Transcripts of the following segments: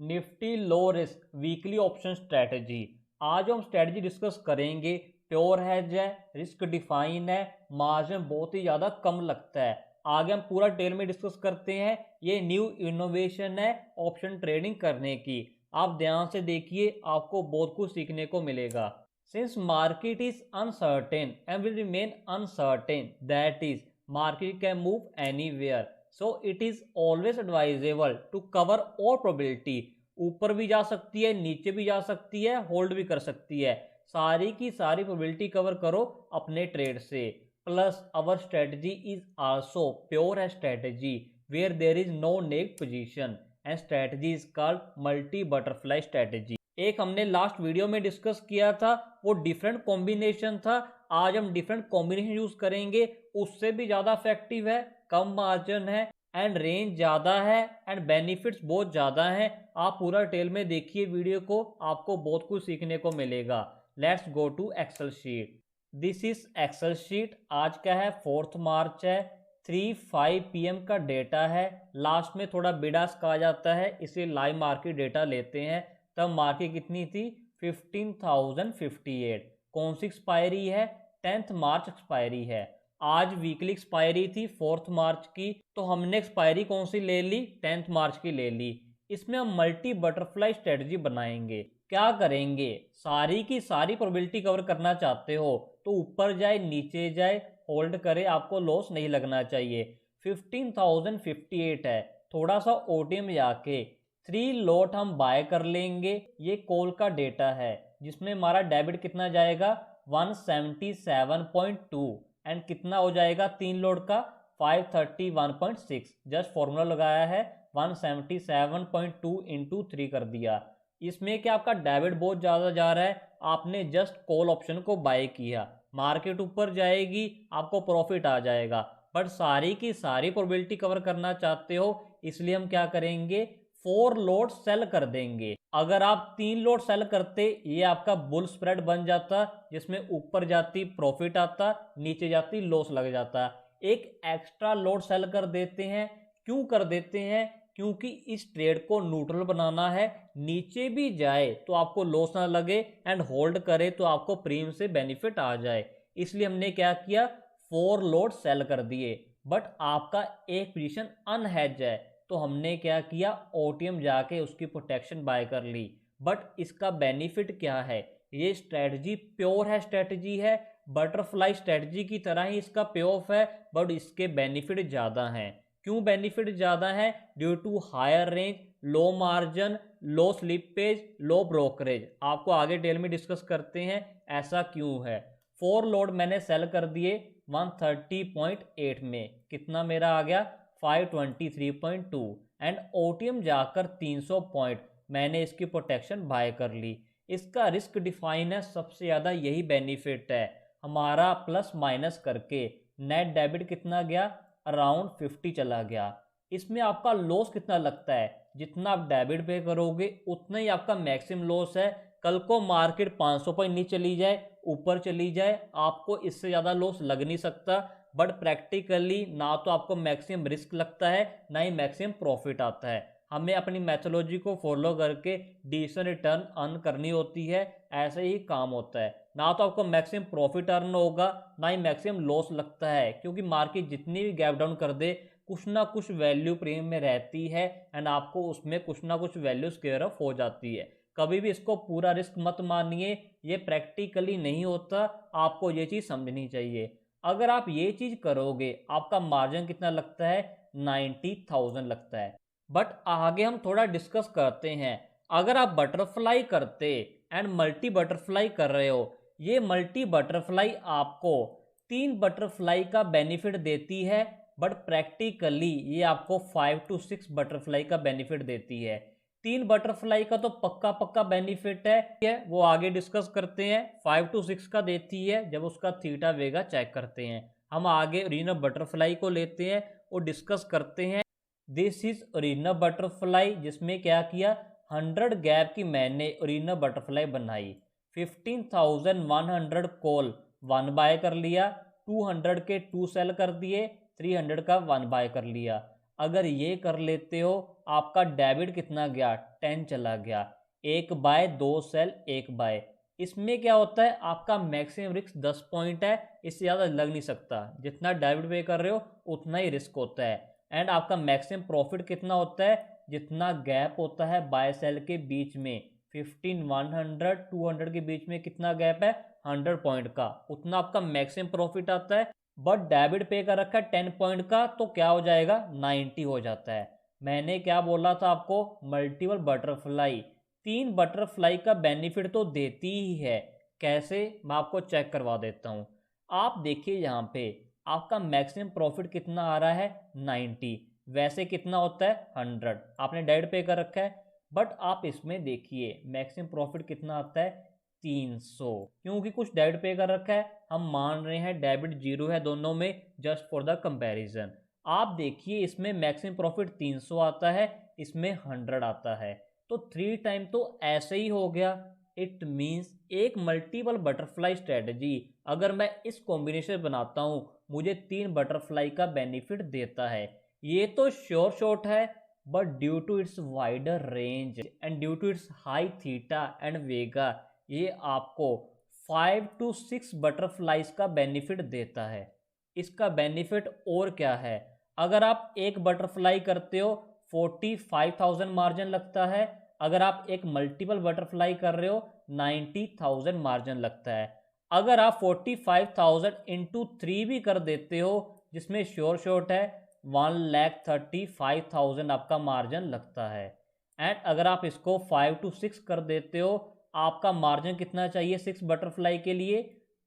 Nifty low risk weekly option strategy. आज हम strategy discuss करेंगे। प्योर हेज है, रिस्क डिफाइन है, मार्जिन बहुत ही ज़्यादा कम लगता है। आगे हम पूरा डिटेल में डिस्कस करते हैं। ये न्यू इनोवेशन है ऑप्शन ट्रेडिंग करने की। आप ध्यान से देखिए, आपको बहुत कुछ सीखने को मिलेगा। Since market is uncertain and will remain uncertain, that is market can move anywhere, so it is always advisable to cover all probability। ऊपर भी जा सकती है, नीचे भी जा सकती है, होल्ड भी कर सकती है। सारी की सारी प्रोबेबिलिटी कवर करो अपने ट्रेड से। Plus our strategy is also pure है strategy where there is no naked position and strategy is called multi butterfly strategy. एक हमने लास्ट वीडियो में डिस्कस किया था, वो डिफरेंट कॉम्बिनेशन था। आज हम डिफरेंट कॉम्बिनेशन यूज करेंगे, उससे भी ज़्यादा इफेक्टिव है, कम मार्जिन है एंड रेंज ज़्यादा है एंड बेनिफिट्स बहुत ज़्यादा हैं। आप पूरा डिटेल में देखिए वीडियो को, आपको बहुत कुछ सीखने को मिलेगा। Let's go to Excel sheet. This is Excel sheet. आज का है 4 मार्च है, 3:05 PM का डेटा है। लास्ट में थोड़ा बिडास कहा जाता है, इसे लाइव मार्केट डेटा लेते हैं। तब मार्केट कितनी थी? 15,058। कौन सी एक्सपायरी है? 10 मार्च एक्सपायरी है। आज वीकली एक्सपायरी थी 4 मार्च की, तो हमने एक्सपायरी कौन सी ले ली? 10 मार्च की ले ली। इसमें हम मल्टी बटरफ्लाई स्ट्रेटजी बनाएंगे। क्या करेंगे? सारी की सारी प्रोबेबिलिटी कवर करना चाहते हो तो ऊपर जाए नीचे जाए होल्ड करे, आपको लॉस नहीं लगना चाहिए। 15,058 है, थोड़ा सा ओटीएम जाके 3 लॉट हम बाय कर लेंगे। ये कॉल का डेटा है जिसमें हमारा डेबिट कितना जाएगा? 177.2 एंड कितना हो जाएगा 3 लॉट का? 531.6। जस्ट फॉर्मूला लगाया है, 177.2 इंटू 3 कर दिया। इसमें क्या आपका डेबिट बहुत ज़्यादा जा रहा है, आपने जस्ट कॉल ऑप्शन को बाय किया, मार्केट ऊपर जाएगी, आपको प्रॉफिट आ जाएगा। बट सारी की सारी प्रोबेबिलिटी कवर करना चाहते हो, इसलिए हम क्या करेंगे? 4 लोड सेल कर देंगे। अगर आप 3 लोड सेल करते, ये आपका बुल स्प्रेड बन जाता, जिसमें ऊपर जाती प्रॉफिट आता, नीचे जाती लॉस लग जाता। एक एक्स्ट्रा लोड सेल कर देते हैं। क्यों कर देते हैं? क्योंकि इस ट्रेड को न्यूट्रल बनाना है, नीचे भी जाए तो आपको लॉस ना लगे एंड होल्ड करे तो आपको प्रीमियम से बेनिफिट आ जाए। इसलिए हमने क्या किया? 4 लोड सेल कर दिए। बट आपका एक पोजीशन अनहेज है, तो हमने क्या किया? ओटीएम जाके उसकी प्रोटेक्शन बाय कर ली। बट इसका बेनिफिट क्या है? ये स्ट्रेटजी प्योर है स्ट्रेटजी है, बटरफ्लाई स्ट्रेटजी की तरह ही इसका पे ऑफ है, बट इसके बेनिफिट ज़्यादा हैं। क्यों बेनिफिट ज़्यादा है? Due to higher range, low margin, low slippage, low brokerage. आपको आगे डिटेल में डिस्कस करते हैं ऐसा क्यों है। 4 लोड मैंने सेल कर दिए 130.8 में, कितना मेरा आ गया? 523.2 एंड ओटीएम जाकर 300 पॉइंट, मैंने इसकी प्रोटेक्शन बाय कर ली। इसका रिस्क डिफाइन है, सबसे ज़्यादा यही बेनिफिट है। हमारा प्लस माइनस करके नेट डेबिट कितना गया? अराउंड 50 चला गया। इसमें आपका लॉस कितना लगता है? जितना आप डेबिट पे करोगे उतना ही आपका मैक्सिमम लॉस है। कल को मार्केट 500 पॉइंट नीचे चली जाए, ऊपर चली जाए, आपको इससे ज़्यादा लॉस लग नहीं सकता। बट प्रैक्टिकली ना तो आपको मैक्सिमम रिस्क लगता है, ना ही मैक्सिमम प्रॉफिट आता है। हमें अपनी मैथोलॉजी को फॉलो करके डिसीजन रिटर्न अर्न करनी होती है, ऐसे ही काम होता है। ना तो आपको मैक्सिमम प्रॉफिट अर्न होगा, ना ही मैक्सिमम लॉस लगता है, क्योंकि मार्केट जितनी भी गैप डाउन कर दे, कुछ ना कुछ वैल्यू प्रीमियम में रहती है एंड आपको उसमें कुछ ना कुछ वैल्यू स्क्वेयर ऑफ हो जाती है। कभी भी इसको पूरा रिस्क मत मानिए, ये प्रैक्टिकली नहीं होता, आपको ये चीज़ समझनी चाहिए। अगर आप ये चीज़ करोगे, आपका मार्जिन कितना लगता है? 90,000 लगता है। बट आगे हम थोड़ा डिस्कस करते हैं। अगर आप बटरफ्लाई करते एंड मल्टी बटरफ्लाई कर रहे हो, ये मल्टी बटरफ्लाई आपको 3 बटरफ्लाई का बेनिफिट देती है, बट प्रैक्टिकली ये आपको 5 to 6 बटरफ्लाई का बेनिफिट देती है। 3 बटरफ्लाई का तो पक्का पक्का बेनिफिट है, वो आगे डिस्कस करते हैं। 5 to 6 का देती है जब उसका थीटा वेगा चेक करते हैं। हम आगे ओरिजिनल बटरफ्लाई को लेते हैं और डिस्कस करते हैं। दिस इज ओरिजिनल बटरफ्लाई, जिसमें क्या किया? 100 गैप की मैंने ओरिजिनल बटरफ्लाई बनाई। 15,100 कॉल 1 बाय कर लिया, 200 के 2 सेल कर दिए, 300 का 1 बाय कर लिया। अगर ये कर लेते हो, आपका डेबिट कितना गया, 10 चला गया। 1 बाय 2 सेल 1 बाय, इसमें क्या होता है, आपका मैक्सिमम रिस्क 10 पॉइंट है, इससे ज़्यादा लग नहीं सकता। जितना डेबिट पे कर रहे हो उतना ही रिस्क होता है। एंड आपका मैक्सिमम प्रॉफिट कितना होता है, जितना गैप होता है बाय सेल के बीच में, 15 100 200 के बीच में कितना गैप है, 100 पॉइंट का, उतना आपका मैक्सिमम प्रॉफिट आता है। बट डेबिट पे कर रखा है 10 पॉइंट का, तो क्या हो जाएगा, 90 हो जाता है। मैंने क्या बोला था आपको, मल्टीपल बटरफ्लाई 3 बटरफ्लाई का बेनिफिट तो देती ही है। कैसे, मैं आपको चेक करवा देता हूँ। आप देखिए यहाँ पे आपका मैक्सिमम प्रॉफिट कितना आ रहा है, 90, वैसे कितना होता है, 100, आपने डेबिट पे कर रखा है। बट आप इसमें देखिए मैक्सिमम प्रॉफिट कितना आता है, 300, क्योंकि कुछ डेबिट पे कर रखा है, हम मान रहे हैं डेबिट जीरो है दोनों में, जस्ट फॉर द कंपैरिजन। आप देखिए इसमें मैक्सिमम प्रॉफिट 300 आता है, इसमें 100 आता है, तो 3 टाइम तो ऐसे ही हो गया। इट मीन्स एक मल्टीपल बटरफ्लाई स्ट्रेटजी अगर मैं इस कॉम्बिनेशन बनाता हूँ, मुझे 3 बटरफ्लाई का बेनिफिट देता है। ये तो श्योर शॉट है, but due to its wider range and due to its high theta and vega, ये आपको 5 to 6 बटरफ्लाइज का बेनिफिट देता है। इसका बेनिफिट और क्या है, अगर आप एक बटरफ्लाई करते हो 45,000 मार्जिन लगता है, अगर आप एक मल्टीपल बटरफ्लाई कर रहे हो 90,000 मार्जिन लगता है। अगर आप 45,000 इंटू 3 भी कर देते हो, जिसमें श्योर शॉट है 1,35,000 आपका मार्जिन लगता है। एंड अगर आप इसको 5 to 6 कर देते हो, आपका मार्जिन कितना चाहिए 6 बटरफ्लाई के लिए,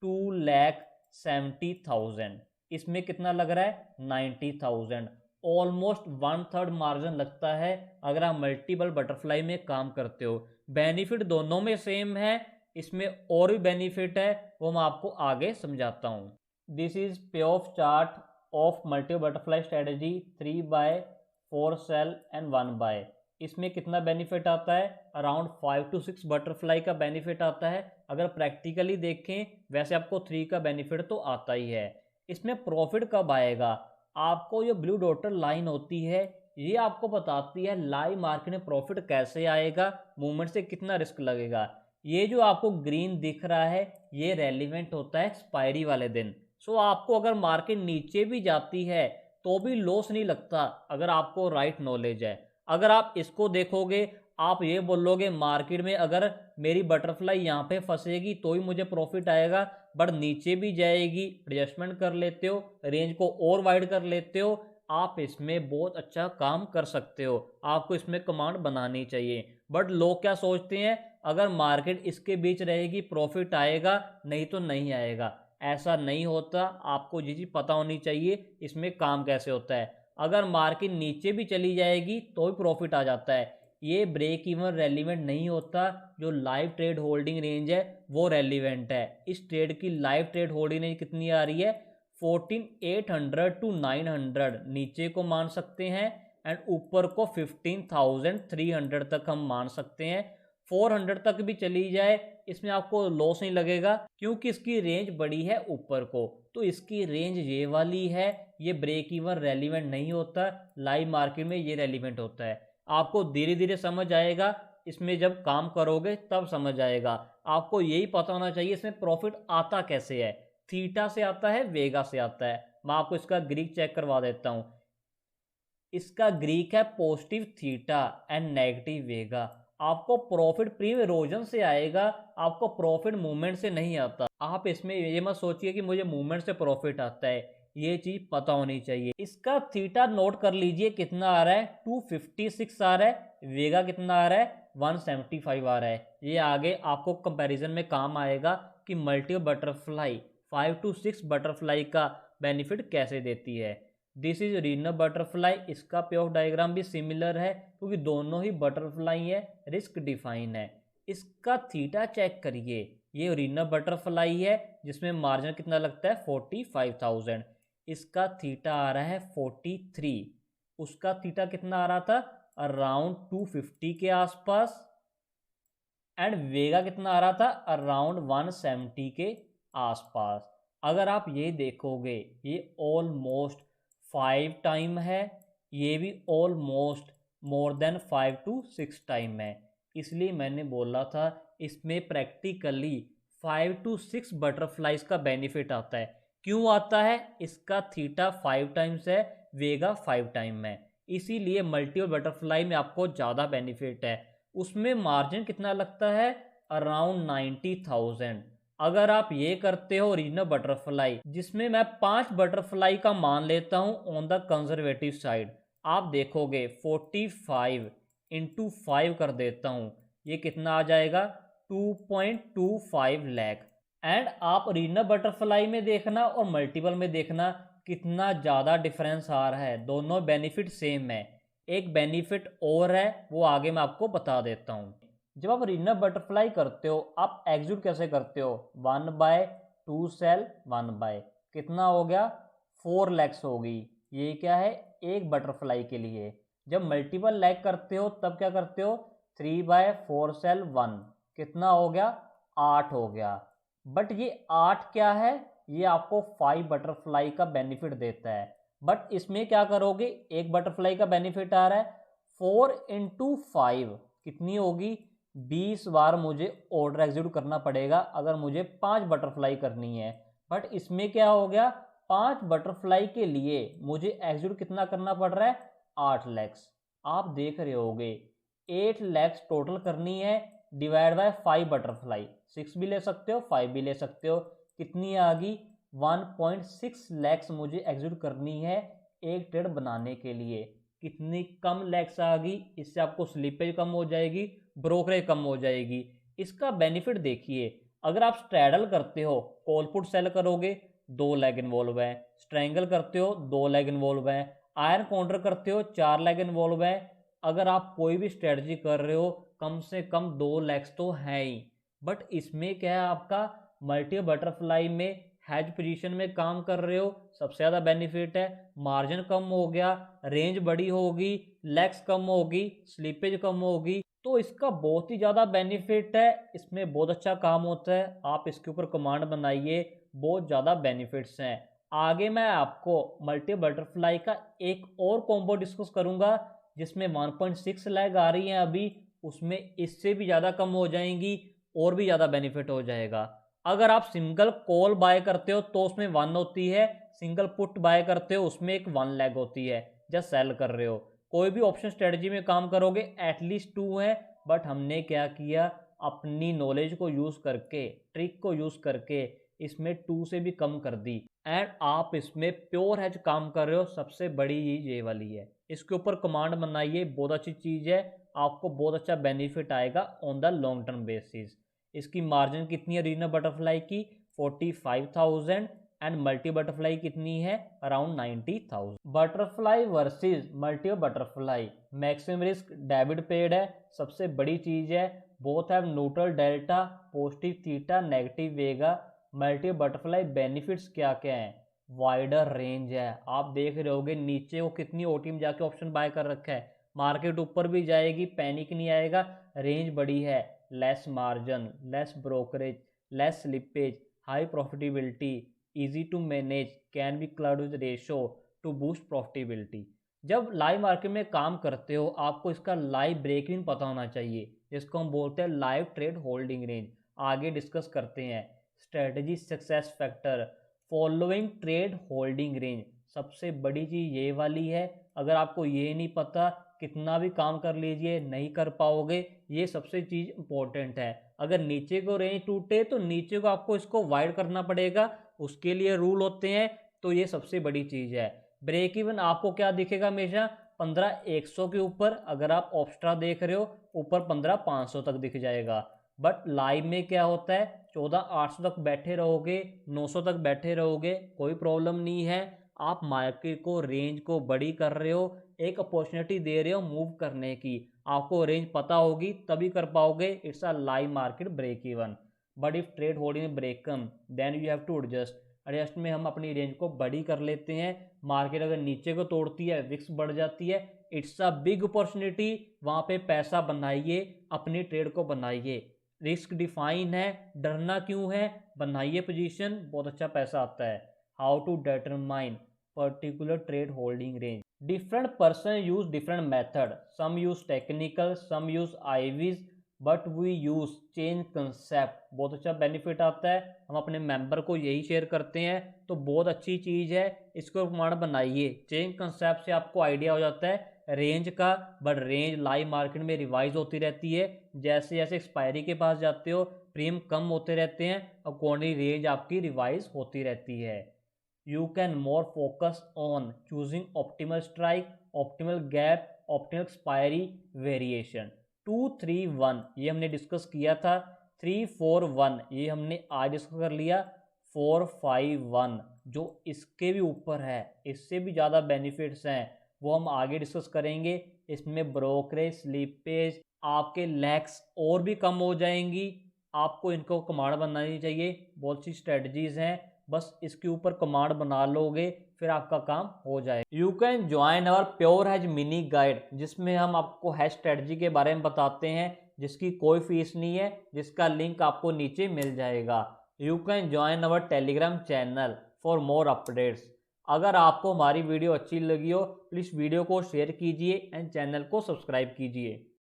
2,70,000, इसमें कितना लग रहा है, 90,000, ऑलमोस्ट 1/3 मार्जिन लगता है अगर आप मल्टीपल बटरफ्लाई में काम करते हो। बेनिफिट दोनों में सेम है, इसमें और भी बेनिफिट है, वो मैं आपको आगे समझाता हूँ। This is payoff chart of multiple butterfly strategy 3 buy 4 sell and 1 buy. इसमें कितना बेनिफिट आता है, अराउंड 5 to 6 बटरफ्लाई का बेनिफिट आता है। अगर प्रैक्टिकली देखें, वैसे आपको 3 का बेनिफिट तो आता ही है। इसमें प्रॉफिट कब आएगा, आपको ये ब्लू डॉटेड लाइन होती है, ये आपको बताती है लाइव मार्केट में प्रॉफिट कैसे आएगा, मूवमेंट से कितना रिस्क लगेगा। ये जो आपको ग्रीन दिख रहा है, ये रेलिवेंट होता है एक्सपायरी वाले दिन। सो आपको अगर मार्केट नीचे भी जाती है तो भी लॉस नहीं लगता, अगर आपको राइट नॉलेज है। अगर आप इसको देखोगे, आप ये बोलोगे मार्केट में अगर मेरी बटरफ्लाई यहाँ पे फंसेगी तो ही मुझे प्रॉफिट आएगा, बट नीचे भी जाएगी, एडजस्टमेंट कर लेते हो, रेंज को और वाइड कर लेते हो, आप इसमें बहुत अच्छा काम कर सकते हो। आपको इसमें कमांड बनानी चाहिए। बट लोग क्या सोचते हैं, अगर मार्केट इसके बीच रहेगी प्रॉफिट आएगा, नहीं तो नहीं आएगा। ऐसा नहीं होता, आपको ये चीज़ पता होनी चाहिए इसमें काम कैसे होता है। अगर मार्केट नीचे भी चली जाएगी तो भी प्रॉफिट आ जाता है। ये ब्रेक इवन रेलिवेंट नहीं होता, जो लाइव ट्रेड होल्डिंग रेंज है वो रेलिवेंट है। इस ट्रेड की लाइव ट्रेड होल्डिंग रेंज कितनी आ रही है, 14,800 to 900 नीचे को मान सकते हैं, एंड ऊपर को 15,300 तक हम मान सकते हैं। 400 तक भी चली जाए, इसमें आपको लॉस नहीं लगेगा, क्योंकि इसकी रेंज बड़ी है ऊपर को, तो इसकी रेंज ये वाली है। ये ब्रेक इवन रेलिवेंट नहीं होता, लाइव मार्केट में ये रेलिवेंट होता है। आपको धीरे धीरे समझ आएगा, इसमें जब काम करोगे तब समझ आएगा। आपको यही पता होना चाहिए इसमें प्रॉफिट आता कैसे है, थीटा से आता है, वेगा से आता है। मैं आपको इसका ग्रीक चेक करवा देता हूँ। इसका ग्रीक है पॉजिटिव थीटा एंड नेगेटिव वेगा। आपको प्रॉफिट प्रीम इरोजन से आएगा, आपको प्रॉफिट मूवमेंट से नहीं आता। आप इसमें ये मत सोचिए कि मुझे मूवमेंट से प्रॉफिट आता है, ये चीज पता होनी चाहिए। इसका थीटा नोट कर लीजिए कितना आ रहा है, 256 आ रहा है, वेगा कितना आ रहा है, 175 आ रहा है। ये आगे आपको कंपैरिजन में काम आएगा कि मल्टीपल बटरफ्लाई 5 to 6 बटरफ्लाई का बेनिफिट कैसे देती है। दिस इज रीनर बटरफ्लाई, इसका पे ऑफ डायग्राम भी सिमिलर है, क्योंकि दोनों ही बटरफ्लाई है, रिस्क डिफाइन है। इसका थीटा चेक करिए, ये रीनर बटरफ्लाई है जिसमें मार्जिन कितना लगता है 45,000, इसका थीटा आ रहा है 43, उसका थीटा कितना आ रहा था, अराउंड 250 के आसपास, एंड वेगा कितना आ रहा था, अराउंड 170 के आसपास। अगर आप ये देखोगे, ये ऑलमोस्ट 5 टाइम है, ये भी almost more than 5 to 6 time है। इसलिए मैंने बोला था इसमें प्रैक्टिकली 5 to 6 बटरफ्लाइज का बेनिफिट आता है। क्यों आता है? इसका थीटा 5 टाइम्स है, वेगा 5 टाइम है, इसीलिए मल्टीपल बटरफ्लाई में आपको ज़्यादा बेनिफिट है। उसमें मार्जिन कितना लगता है? अराउंड 90,000। अगर आप ये करते हो ओरिजिनल बटरफ्लाई, जिसमें मैं 5 बटरफ्लाई का मान लेता हूँ ऑन द कंजर्वेटिव साइड, आप देखोगे 45 इंटू 5 कर देता हूँ, ये कितना आ जाएगा? 2.25 लाख। एंड आप ओरिजिनल बटरफ्लाई में देखना और मल्टीपल में देखना कितना ज़्यादा डिफरेंस आ रहा है। दोनों बेनिफिट सेम है। एक बेनिफिट और है, वो आगे मैं आपको बता देता हूँ। जब आप ओरिजिनल बटरफ्लाई करते हो, आप एग्जीक्यूट कैसे करते हो? 1/2 सेल 1 कितना हो गया? 4 लैक्स होगी। ये क्या है? एक बटरफ्लाई के लिए। जब मल्टीपल लैग करते हो तब क्या करते हो? 3/4 सेल 1 कितना हो गया? 8 हो गया। बट ये 8 क्या है? ये आपको 5 बटरफ्लाई का बेनिफिट देता है। बट इसमें क्या करोगे? एक बटरफ्लाई का बेनिफिट आ रहा है, 4 इंटू 5 कितनी होगी? 20 बार मुझे ऑर्डर एग्जीक्यूट करना पड़ेगा अगर मुझे 5 बटरफ्लाई करनी है। बट इसमें क्या हो गया? 5 बटरफ्लाई के लिए मुझे एग्जीक्यूट कितना करना पड़ रहा है? 8 लैक्स। आप देख रहे होगे 8 लैक्स टोटल करनी है, डिवाइड बाय 5 बटरफ्लाई। 6 भी ले सकते हो, 5 भी ले सकते हो। कितनी आ गई? 1.6 लैक्स मुझे एग्जीक्यूट करनी है एक ट्रेड बनाने के लिए। कितनी कम लैक्स आ गई? इससे आपको स्लिपेज कम हो जाएगी, ब्रोकरेज कम हो जाएगी। इसका बेनिफिट देखिए, अगर आप स्ट्रैडल करते हो, कॉल पुट सेल करोगे, 2 लैग इन्वॉल्व है। स्ट्रैंगल करते हो, 2 लैग इन्वॉल्व है। आयरन काउंटर करते हो, 4 लैग इन्वॉल्व है। अगर आप कोई भी स्ट्रेटजी कर रहे हो, कम से कम 2 लैग्स तो है ही। बट इसमें क्या है? आपका मल्टीपल बटरफ्लाई में हैज पोजीशन में काम कर रहे हो, सबसे ज़्यादा बेनिफिट है। मार्जिन कम हो गया, रेंज बड़ी होगी, लैग्स कम होगी, स्लीपेज कम होगी, तो इसका बहुत ही ज़्यादा बेनिफिट है। इसमें बहुत अच्छा काम होता है। आप इसके ऊपर कमांड बनाइए, बहुत ज़्यादा बेनिफिट्स हैं। आगे मैं आपको मल्टी बटरफ्लाई का एक और कॉम्बो डिस्कस करूंगा जिसमें 1.6 लैग आ रही है अभी, उसमें इससे भी ज़्यादा कम हो जाएंगी और भी ज़्यादा बेनिफिट हो जाएगा। अगर आप सिंगल कॉल बाय करते हो तो उसमें 1 होती है, सिंगल पुट बाय करते हो उसमें एक 1 लैग होती है जब सेल कर रहे हो। कोई भी ऑप्शन स्ट्रेटजी में काम करोगे एटलीस्ट 2 है। बट हमने क्या किया? अपनी नॉलेज को यूज़ करके, ट्रिक को यूज़ करके इसमें 2 से भी कम कर दी। एंड आप इसमें प्योर हैज काम कर रहे हो, सबसे बड़ी चीज ये वाली है। इसके ऊपर कमांड बनाइए, बहुत अच्छी चीज़ है, आपको बहुत अच्छा बेनिफिट आएगा on the long term basis. इसकी मार्जिन कितनी है रीजनल बटरफ्लाई की? 45,000। एंड मल्टी बटरफ्लाई कितनी है? Around 90,000। Butterfly versus multi butterfly, maximum risk debit paid है, सबसे बड़ी चीज़ है। Both have neutral delta, positive theta, negative Vega. Multi butterfly benefits क्या क्या हैं? वाइडर रेंज है। आप देख रहे होगे नीचे वो कितनी ओटी में जाके ऑप्शन बाय कर रखा है, मार्केट ऊपर भी जाएगी, पैनिक नहीं आएगा। रेंज बड़ी है, less margin, less brokerage, less slippage, high profitability, easy to manage, can be cloud with ratio to boost profitability. जब लाइव मार्केट में काम करते हो आपको इसका लाइव ब्रेक इवन पता होना चाहिए, जिसको हम बोलते हैं लाइव ट्रेड होल्डिंग रेंज। आगे डिस्कस करते हैं। Strategy success factor, following trade holding range, सबसे बड़ी चीज़ ये वाली है। अगर आपको ये नहीं पता, कितना भी काम कर लीजिए नहीं कर पाओगे। ये सबसे चीज़ इंपॉर्टेंट है। अगर नीचे को रेंज टूटे तो नीचे को आपको इसको वाइड करना पड़ेगा, उसके लिए रूल होते हैं। तो ये सबसे बड़ी चीज़ है। ब्रेक इवन आपको क्या दिखेगा? हमेशा 15,100 के ऊपर। अगर आप ऑप्स्ट्रा देख रहे हो ऊपर 15,500 तक दिख जाएगा। बट लाइव में क्या होता है? 14,800 तक बैठे रहोगे, 900 तक बैठे रहोगे, कोई प्रॉब्लम नहीं है। आप मार्केट को रेंज को बड़ी कर रहे हो, एक अपॉर्चुनिटी दे रहे हो मूव करने की। आपको रेंज पता होगी तभी कर पाओगे। It's a live market break even. But if trade holding break come then you have to adjust. Adjust में हम अपनी रेंज को बड़ी कर लेते हैं। मार्केट अगर नीचे को तोड़ती है, विक्स बढ़ जाती है, इट्स अ बिग अपॉर्चुनिटी। वहाँ पे पैसा बनाइए, अपनी ट्रेड को बनाइए। रिस्क डिफाइन है, डरना क्यों है? बनाइए पोजीशन, बहुत अच्छा पैसा आता है। How to determine particular trade holding range. Different person use different method. Some use technical, some use IVs, but we use change concept. बहुत अच्छा बेनिफिट आता है, हम अपने मेंबर को यही शेयर करते हैं, तो बहुत अच्छी चीज़ है, इसको प्रमाण बनाइए. चेंज कंसेप्ट से आपको आइडिया हो जाता है रेंज का, बट रेंज लाइव मार्केट में रिवाइज होती रहती है. जैसे जैसे एक्सपायरी के पास जाते हो प्रीमियम कम होते रहते हैं, अकॉर्डिंगली रेंज आपकी रिवाइज होती रहती है. You can more focus on choosing optimal strike, optimal gap, optimal expiry variation. 2, 3, 1 ये हमने डिस्कस किया था. 3, 4, 1 ये हमने आज डिस्कस कर लिया. 4, 5, 1 जो इसके भी ऊपर है, इससे भी ज़्यादा बेनिफिट्स हैं, वो हम आगे डिस्कस करेंगे. इसमें ब्रोकरेज, स्लिपेज, आपके लैक्स और भी कम हो जाएंगी. आपको इनको कमांड बनानी चाहिए. बहुत सी स्ट्रेटजीज हैं, बस इसके ऊपर कमांड बना लोगे फिर आपका काम हो जाए. You can join our pure has mini guide, जिसमें हम आपको हैश स्ट्रेटजी के बारे में बताते हैं, जिसकी कोई फीस नहीं है, जिसका लिंक आपको नीचे मिल जाएगा. You can join our Telegram channel for more updates. अगर आपको हमारी वीडियो अच्छी लगी हो प्लीज़ वीडियो को शेयर कीजिए एंड चैनल को सब्सक्राइब कीजिए.